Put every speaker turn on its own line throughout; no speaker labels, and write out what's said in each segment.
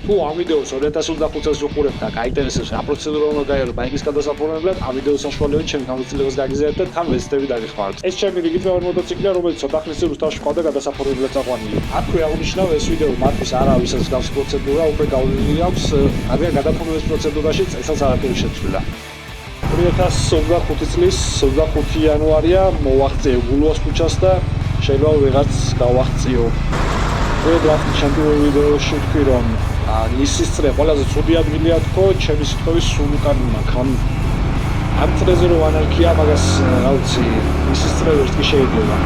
თუ ამ ვიდეოს 2025 წელს უყურებთ და გაინტერესებს რა პროცედურა უნდა გაიარო ბაიკის გადასაფორმებლად, ამ ვიდეოს საშუალებით ჩემი გამოცდილებას გაგიზიარებთ და თან ვესტები დაგეხმაროთ. ეს ჩემი რიგით მეორე მოტოციკლია, რომელიც ცოტა ხნის წინ რუსთავში ყავდა გადასაფორმებლად წაყვანილი. აქვე აღნიშნავ ეს ვიდეო მათთვის არა ვისაც გავს პროცედურა, უკვე გავლილი აქვს, რადგან გადაფორმების პროცედურაში წესაც არაფერი შეცვლილა. 2025 წლის 25 იანვარია მოვაღწიე გულუას ქუჩას და შეიძლება ვიღაც გავაღწიო. ვედრახ ჩემპიონი ვიდეოში ვთქვი რომ ისის წრე ყველაზე ცუდი ადგილია თქო, ჩემი სიტყვის სულ უკან მაგამ ამ წრეზე რომ ანარქია მაგას რა ვიცი, ისის წრე ვერც შეიძლება.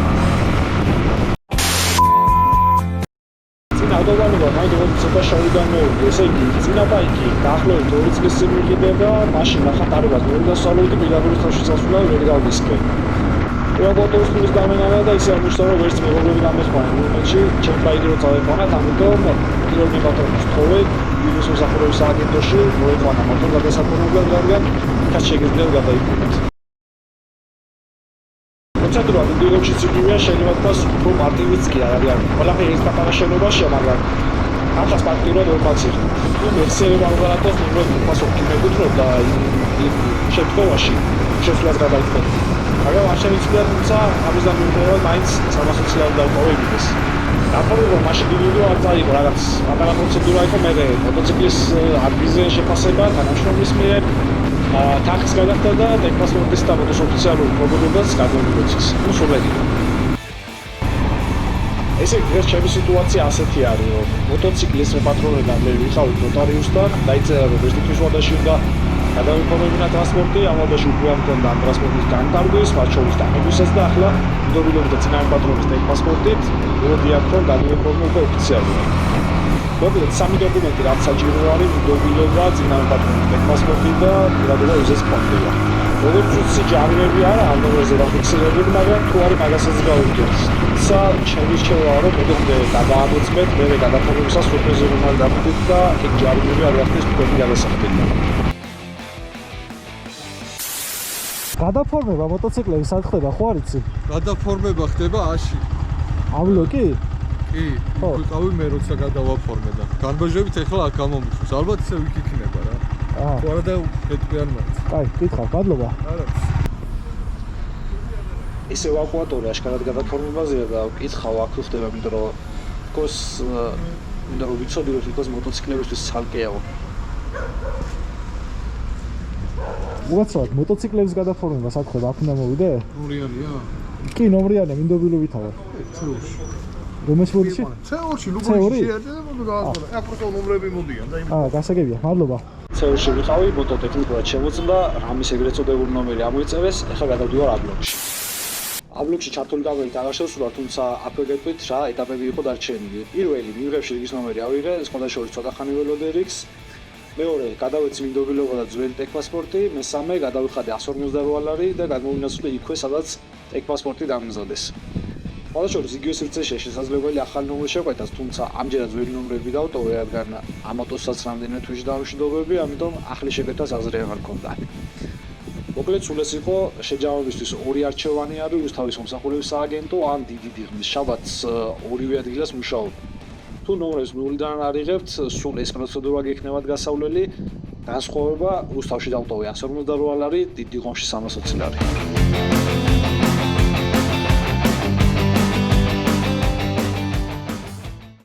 ავტობანობა მაინც ცოტა შავიდან მოვიდი, ესე იგი წინა ბაიკი დაახლოებით 2 წლის წინ მიყიდება, მაშინ ნახატარებას ვერ დასავლოდი, მიდაგური თავში წასვლა ვერ გავისკე. ავტობუსის დამენანა და ისე აღმოჩნდა რომ ვერც მეგობრები გამეხმარა მომენტში, ჩემ ბაიკი რო წავეყვანათ, ამიტომ პირველი ბატონის თოვე ვიდეოს მსახურების აგენტოში მოეყვანა მოტორ გადასაფორმებლად, რადგან იქაც შეგიძლია გადაიყვანოთ. პროცედურა ვიდეოში ციგნია, შეიძლება თქვას უფრო მარტივიც კი არ არის. ყველაფერი ეს პატარა შენობაშია, მაგრამ ახლა სპარტიურად ვერ მაციხე. თუ მეხსიერება აღარატოს ნიმროდ პასუხი მეკუთვნებ და იმ შემთხვევაში შესვლას გადაიწყებ. მაგრამ არ შემიძლია თუმცა ამის დამოკიდებულად მაინც 300 ლარი დავყოვებიდეს. დაფორმება მაშინ დიდი არ წაიღო რაღაც პატარა პროცედურა იყო მე მოტოციკლის ადგილზე შეფასება თანამშრომლის მიერ ტაქსის გადახდა და ტექპასპორტის და მოტოს ოფიციალური პრობლემებიც გადმოგვიწეს. სულები. ესე იგი ჩემი სიტუაცია ასეთი არის რომ მოტოციკლის მეპატრონებიდან მე ვიყავი ნოტარიუსთან, დაიწერა რომ ეს თვითონ ვადაში უნდა გადავიფორმებინა ტრანსპორტი, ამ ვადაში უკვე მქონდა ამ ტრანსპორტის განკარგვის, მათ შორის დაგებისაც და ახლა მდობილობდი და წინააღმდეგ პატრონის ტექპასპორტით, მოდიახ რომ გადავიფორმებო ოფიციალურად. მოკლედ სამი დოკუმენტი რაც საჭირო არის, მდობილობა, წინააღმდეგ პატრონის ტექპასპორტი და პირადობა ვიზის ფაქტია. როგორც უცი ჯამრები არა, ამ ნომერზე დაფიქსირებული, მაგრამ თუ არის მაგასაც გავიგებს. ცა ჩემი რჩევაა რომ მოდამდე გადაამოწმეთ, მე გადაფორმებისას სურპრიზი რომ არ დაგხვდით და ეგ ჯამრები არ გახდეს თქვენი გადასახდელი.
გადაფორმება მოტოციკლები სად ხდება, ხო არ იცი?
გადაფორმება ხდება აში.
აბლოკი?
კი, ვიყავი მე როცა გადავაფორმე და განბაჟებით ეხლა აქ გამომიხოს. ალბათ ისე ვიქ იქნება რა. თუ არა და ეთქვი არ მაინც.
კაი, კითხავ, მადლობა.
არა.
ეს ევაკუატორი აშკარად გადაფორმებაზეა და ვკითხავ აქ ხდება, იმიტომ რომ თქოს მინდა რომ ვიცოდი რომ თქოს მოტოციკლებისთვის ცალკეაო.
უაცრავად მოტოციკლების გადაფორმება სად ხდება, აქ უნდა მოვიდე?
ნომრიანია?
კი, ნომრიანია, მინდობილობით ვარ.
ცეურში.
რომეს ვოდში?
ცეურში, ლუგოში შეერდე და მოდი გააძღვა. აქ პროტო ნომრები მოდიან და იმ
გასაგებია, მადლობა.
ცეურში ვიყავი, მოტოტექნიკურად შემოწმდა, რამის ეგრეთ წოდებული ნომერი ამოიწევეს, ახლა გადავდივარ აბლოკში. აბლოკში ჩართული კაბელით აღარ შევსვლა, თუმცა აფეგეთვით რა ეტაპები იყო დარჩენილი. პირველი მივიღებში რიგის ნომერი ავიღე, სხვადასხვა ცოტა ხანი ველოდე რიგს. მეორე გადავეცი მინდობილობა და ძველი ტექპასპორტი, მესამე გადავიხადე 158 ლარი და გამოვინაცვლე იქვე, სადაც ტექპასპორტი დამზადეს. ყოველშორის იგივე სივრცეში შესაძლებელი ახალი ნომერი შევკვეთას, თუმცა ამჯერად ძველი ნომრები დავტოვე, რადგან ამ მოტოსაც რამდენიმე თვეში დავამშვიდობები, ამიტომ ახალი შეკეთას აზრი აღარ მქონდა. მოკლედ სულ ეს იყო შეჯამებისთვის ორი არჩევანი არის, რუსთავის მომსახურების სააგენტო ან დიდი დიღმის შაბათს ორივე ადგილას მუშაობ. თუ ნომრებს ნულიდან არიღებთ, სულ ეს პროცედურა გექნებათ გასავლელი, განსხვავება რუსთავში დავტოვე 158 ლარი, დიდ დიღმში 320 ლარი.